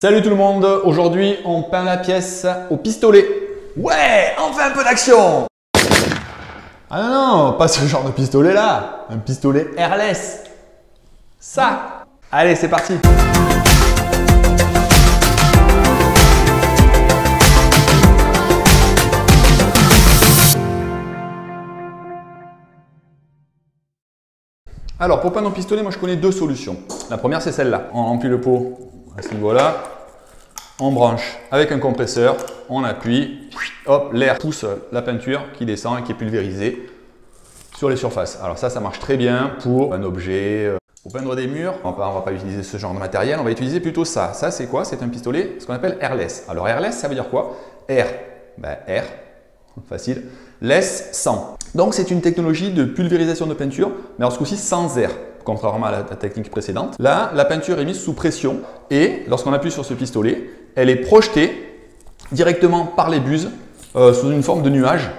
Salut tout le monde, aujourd'hui on peint la pièce au pistolet. Ouais, enfin un peu d'action. Ah non, pas ce genre de pistolet là, un pistolet airless. Ça. Allez, c'est parti. Alors pour peindre au pistolet, moi je connais deux solutions. La première c'est celle-là, on remplit le pot à ce niveau-là. On branche avec un compresseur, on appuie, hop, l'air pousse la peinture qui descend et qui est pulvérisée sur les surfaces. Alors ça marche très bien pour un objet, pour peindre des murs. On va pas utiliser ce genre de matériel, on va utiliser plutôt ça. Ça c'est quoi? C'est un pistolet, ce qu'on appelle airless. Alors airless, ça veut dire quoi? Air, air, facile, less, sans. Donc c'est une technologie de pulvérisation de peinture, mais alors ce coup-ci sans air. Contrairement à la technique précédente. Là, la peinture est mise sous pression et lorsqu'on appuie sur ce pistolet, elle est projetée directement par les buses sous une forme de nuage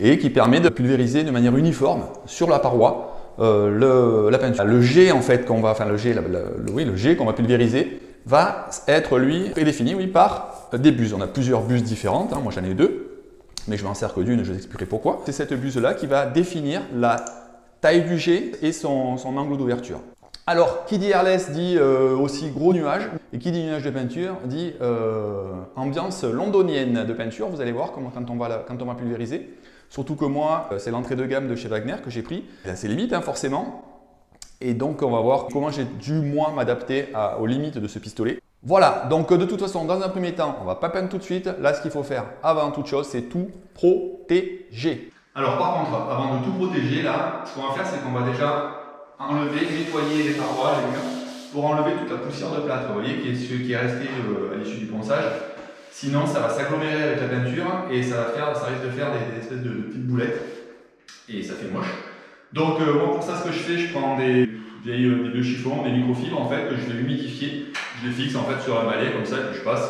et qui permet de pulvériser de manière uniforme sur la paroi la peinture. Le jet en fait qu'on va, enfin le jet qu'on va pulvériser va être lui prédéfini par des buses. On a plusieurs buses différentes, hein. Moi j'en ai deux, mais je m'en sers que d'une, je vous expliquerai pourquoi. C'est cette buse là qui va définir la taille du jet et son angle d'ouverture. Alors, qui dit airless dit aussi gros nuage, et qui dit nuage de peinture dit ambiance londonienne de peinture. Vous allez voir comment, quand on va pulvériser. Surtout que moi, c'est l'entrée de gamme de chez Wagner que j'ai pris. C'est assez limite, hein, forcément. Et donc, on va voir comment j'ai dû, moi, m'adapter aux limites de ce pistolet. Voilà, donc de toute façon, dans un premier temps, on ne va pas peindre tout de suite. Là, ce qu'il faut faire avant toute chose, c'est tout protéger. Alors par contre, avant de tout protéger, là, ce qu'on va faire, c'est qu'on va déjà enlever, nettoyer les parois, les murs, pour enlever toute la poussière de plâtre, vous voyez, qui est restée à l'issue du ponçage. Sinon, ça va s'agglomérer avec la peinture et ça risque de faire des espèces de petites boulettes et ça fait moche. Donc moi, pour ça, ce que je fais, je prends des vieux chiffons, des microfibres en fait, que je vais humidifier. Je les fixe en fait sur un balai comme ça et puis je passe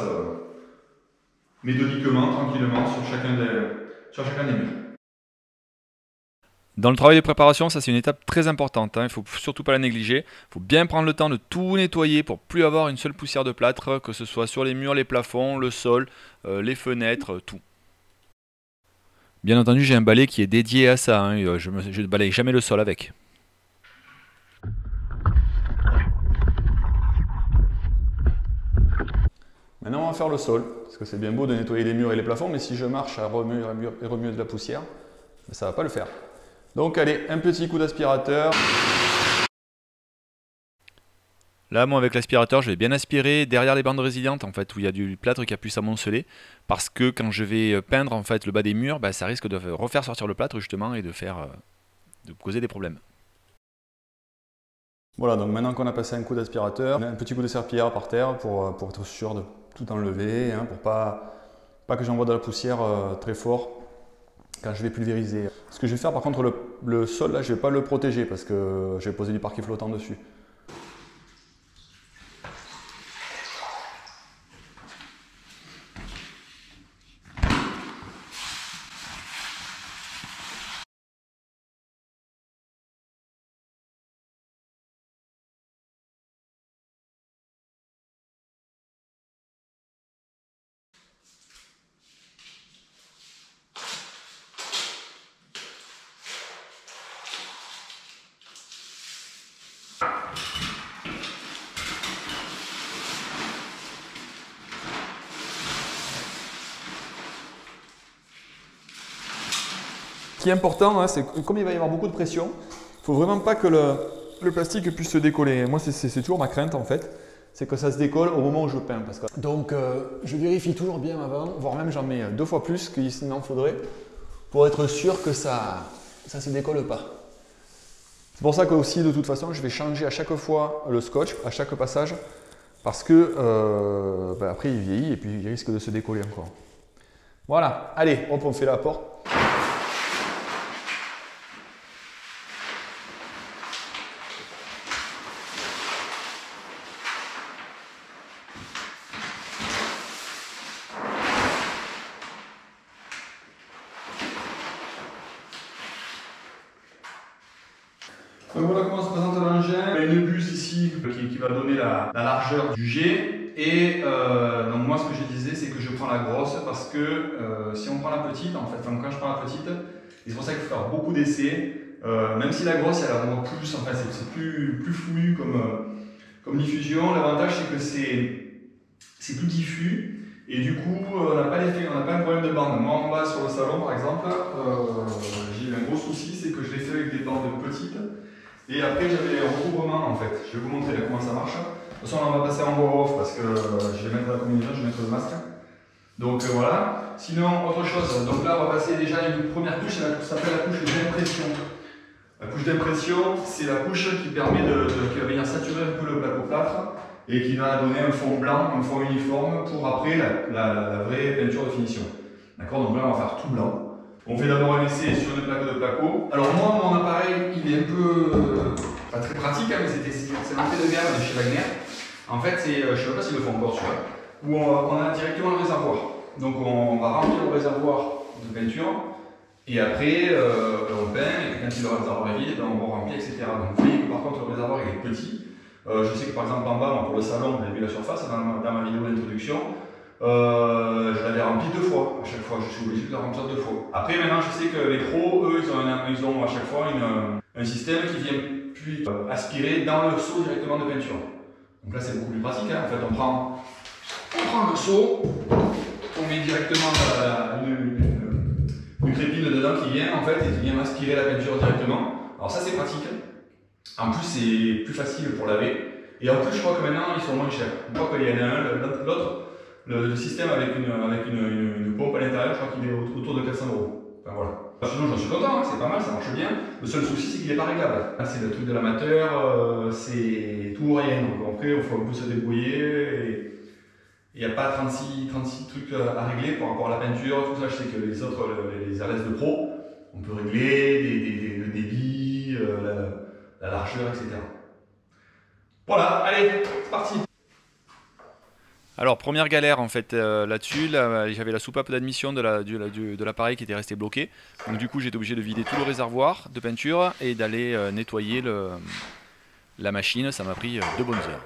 méthodiquement, tranquillement sur chacun des murs. Dans le travail de préparation, ça c'est une étape très importante, hein. Il ne faut surtout pas la négliger. Il faut bien prendre le temps de tout nettoyer pour plus avoir une seule poussière de plâtre, que ce soit sur les murs, les plafonds, le sol, les fenêtres, tout. Bien entendu, j'ai un balai qui est dédié à ça, hein. Je ne balaye jamais le sol avec. Maintenant, on va faire le sol, parce que c'est bien beau de nettoyer les murs et les plafonds, mais si je marche à remuer de la poussière, ça ne va pas le faire. Donc allez, un petit coup d'aspirateur. Là, moi, avec l'aspirateur, je vais bien aspirer derrière les bandes résilientes, en fait, où il y a du plâtre qui a pu s'amonceler, parce que quand je vais peindre en fait le bas des murs, ça risque de refaire sortir le plâtre justement et de causer des problèmes. Voilà, donc maintenant qu'on a passé un coup d'aspirateur, un petit coup de serpillière par terre pour être sûr de tout enlever, hein, pour pas que j'envoie de la poussière très fort quand je vais pulvériser. Ce que je vais faire par contre, le sol là, je vais pas le protéger parce que je vais poser du parquet flottant dessus. Ce qui est important, hein, c'est que comme il va y avoir beaucoup de pression, il ne faut vraiment pas que le plastique puisse se décoller. Moi, c'est toujours ma crainte en fait, c'est que ça se décolle au moment où je peins. Donc, je vérifie toujours bien avant, voire même j'en mets 2 fois plus qu'il n'en faudrait, pour être sûr que ça ne se décolle pas. C'est pour ça que aussi, de toute façon, je vais changer à chaque fois le scotch, à chaque passage, parce que après il vieillit et puis il risque de se décoller encore. Voilà, allez, hop, on fait la porte. Donc voilà comment se présente l'engin. Il y a une buse ici qui va donner la largeur du jet Et donc moi, ce que je disais, c'est que je prends la grosse parce que si on prend la petite, en fait, enfin, quand je prends la petite, c'est pour ça qu'il faut faire beaucoup d'essais. Même si la grosse, elle a plus, enfin, c'est plus fluide comme diffusion. L'avantage, c'est que c'est plus diffus. Et du coup, on n'a pas un problème de bande. Moi, en bas sur le salon, par exemple, j'ai eu un gros souci, c'est que je l'ai fait avec des bandes petites. Et après, j'avais un recouvrement en fait. Je vais vous montrer là, comment ça marche. De toute façon, on va passer en voix off parce que je vais mettre la combinaison, je vais mettre le masque. Donc voilà. Sinon, autre chose. Donc là, on va passer déjà à une première couche, ça s'appelle la couche d'impression. La couche d'impression, c'est la couche qui permet qui va venir saturer un peu le placo-plâtre et qui va donner un fond blanc, un fond uniforme pour après la vraie peinture de finition. D'accord? Donc là, on va faire tout blanc. On fait d'abord un essai sur une plaque de placo. Alors moi, mon appareil, il est un peu pas très pratique, hein, mais c'est l'entrée de gamme de chez Wagner. En fait, je ne sais pas s'ils le font encore celui-là, où on a directement le réservoir. Donc on va remplir le réservoir de peinture, et après on peint, et quand le réservoir est vide, on va remplir, etc. Donc vous voyez que par contre le réservoir il est petit. Je sais que par exemple en bas, moi, pour le salon, vous avez vu la surface dans ma vidéo d'introduction. Je l'avais rempli 2 fois. À chaque fois, je suis obligé de le remplir 2 fois. Après, maintenant, je sais que les pros, eux, ils ont à chaque fois un système qui vient puis aspirer dans le seau directement de peinture. Donc là, c'est beaucoup plus pratique. Hein. En fait, on prend le seau, on met directement une crépine dedans qui vient, en fait, et qui vient aspirer la peinture directement. Alors ça, c'est pratique. En plus, c'est plus facile pour laver. Et en plus, je crois que maintenant, ils sont moins chers. Je crois qu'il y en a un, l'autre. Le système avec une pompe à l'intérieur, je crois qu'il est autour de 400 €. Enfin voilà. Sinon, j'en suis content, hein, c'est pas mal, ça marche bien. Le seul souci, c'est qu'il n'est pas réglable. C'est le truc de l'amateur, c'est tout ou rien. Donc après, il faut un peu se débrouiller. Et il n'y a pas 36 trucs à régler par rapport à la peinture, tout ça. Je sais que les autres, les RS de pro, on peut régler le débit, la largeur, etc. Voilà, allez, c'est parti. Alors première galère en fait là-dessus, j'avais la soupape d'admission de l'appareil qui était resté bloqué. Donc du coup j'étais obligé de vider tout le réservoir de peinture et d'aller nettoyer la machine. Ça m'a pris 2 bonnes heures.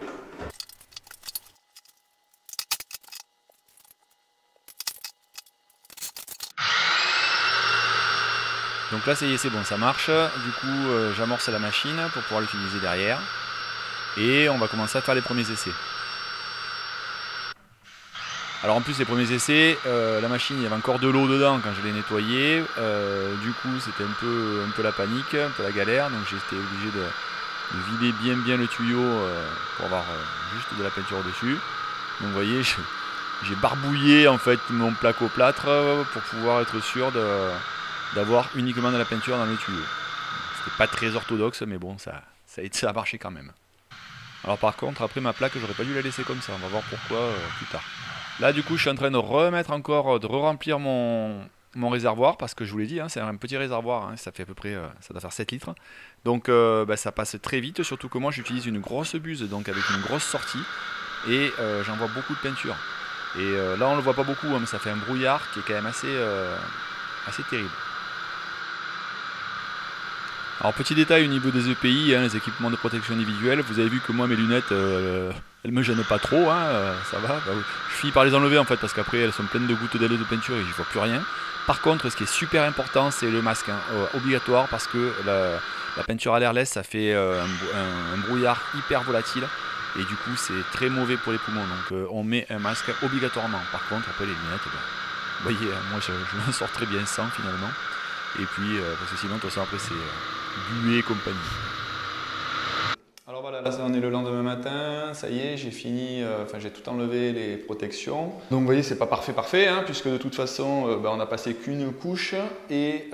Donc là ça y est, c'est bon, ça marche. Du coup j'amorce la machine pour pouvoir l'utiliser derrière. Et on va commencer à faire les premiers essais. Alors en plus les premiers essais, la machine il y avait encore de l'eau dedans quand je l'ai nettoyée, du coup c'était un peu la panique, un peu la galère, donc j'étais obligé de vider bien le tuyau pour avoir juste de la peinture au-dessus. Donc vous voyez, j'ai barbouillé en fait mon placo-plâtre pour pouvoir être sûr d'avoir uniquement de la peinture dans le tuyau. C'était pas très orthodoxe mais bon ça a marché quand même. Alors par contre après ma plaque j'aurais pas dû la laisser comme ça, on va voir pourquoi plus tard. Là du coup je suis en train de re-remplir mon réservoir parce que je vous l'ai dit, hein, c'est un petit réservoir, hein, ça fait à peu près, ça doit faire 7 litres. Donc ça passe très vite, surtout que moi j'utilise une grosse buse, donc avec une grosse sortie, et j'envoie beaucoup de peinture. Et là on le voit pas beaucoup, hein, mais ça fait un brouillard qui est quand même assez terrible. Alors petit détail au niveau des EPI, hein, les équipements de protection individuelle, vous avez vu que moi mes lunettes elles me gênent pas trop, hein, ça va. Je finis par les enlever en fait parce qu'après elles sont pleines de gouttes d'eau de peinture et j'y vois plus rien. Par contre ce qui est super important c'est le masque, hein, obligatoire parce que la peinture à l'airless ça fait un brouillard hyper volatile et du coup c'est très mauvais pour les poumons, donc on met un masque obligatoirement. Par contre après les lunettes, vous voyez, moi je m'en sors très bien sans finalement. Et puis parce que sinon de toute façon après c'est buée et compagnie. Alors voilà, là on est le lendemain matin, ça y est, j'ai fini, j'ai tout enlevé les protections. Donc vous voyez, c'est pas parfait, hein, puisque de toute façon, on n'a passé qu'une couche. Et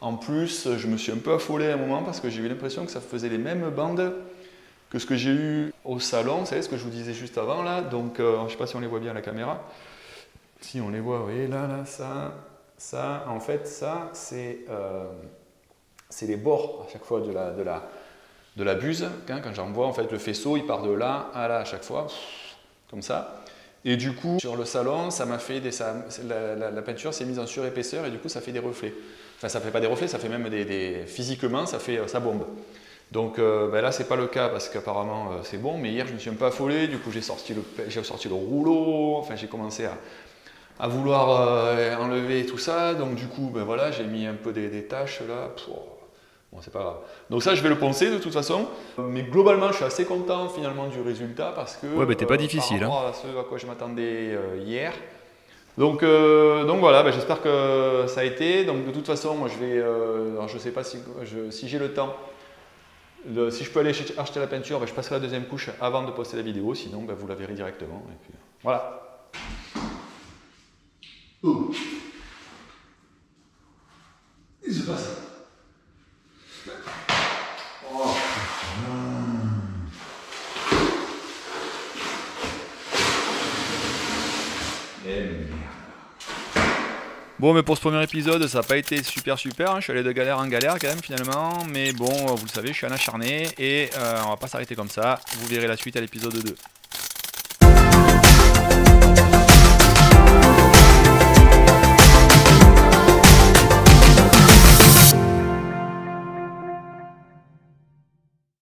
en plus, je me suis un peu affolé à un moment parce que j'ai eu l'impression que ça faisait les mêmes bandes que ce que j'ai eu au salon. Vous savez ce que je vous disais juste avant là. Donc je ne sais pas si on les voit bien à la caméra. Si on les voit, vous voyez là, ça, en fait, ça, c'est les bords à chaque fois de la buse. Hein, quand j'envoie, en fait, le faisceau, il part de là à là à chaque fois, comme ça. Et du coup, sur le salon, ça m'a fait la peinture s'est mise en surépaisseur et du coup, ça fait des reflets. Enfin, ça fait pas des reflets, ça fait même physiquement, ça bombe. Donc là c'est pas le cas parce qu'apparemment c'est bon, mais hier je me suis un peu affolé, du coup j'ai sorti le rouleau, enfin j'ai commencé à vouloir enlever tout ça, donc du coup voilà, j'ai mis un peu des tâches là. Bon, c'est pas grave. Donc ça, je vais le poncer de toute façon. Mais globalement, je suis assez content finalement du résultat parce que Ouais, t'es pas difficile. Par rapport à ce à quoi je m'attendais hier. Donc voilà, j'espère que ça a été. Donc de toute façon, moi je vais, alors je sais pas si j'ai le temps, si je peux aller acheter la peinture, je passerai la deuxième couche avant de poster la vidéo. Sinon, vous la verrez directement. Et puis, voilà. Oh. Il se passe. Bon, mais pour ce premier épisode, ça n'a pas été super, hein. Je suis allé de galère en galère quand même finalement. Mais bon, vous le savez, je suis un acharné et on va pas s'arrêter comme ça. Vous verrez la suite à l'épisode 2.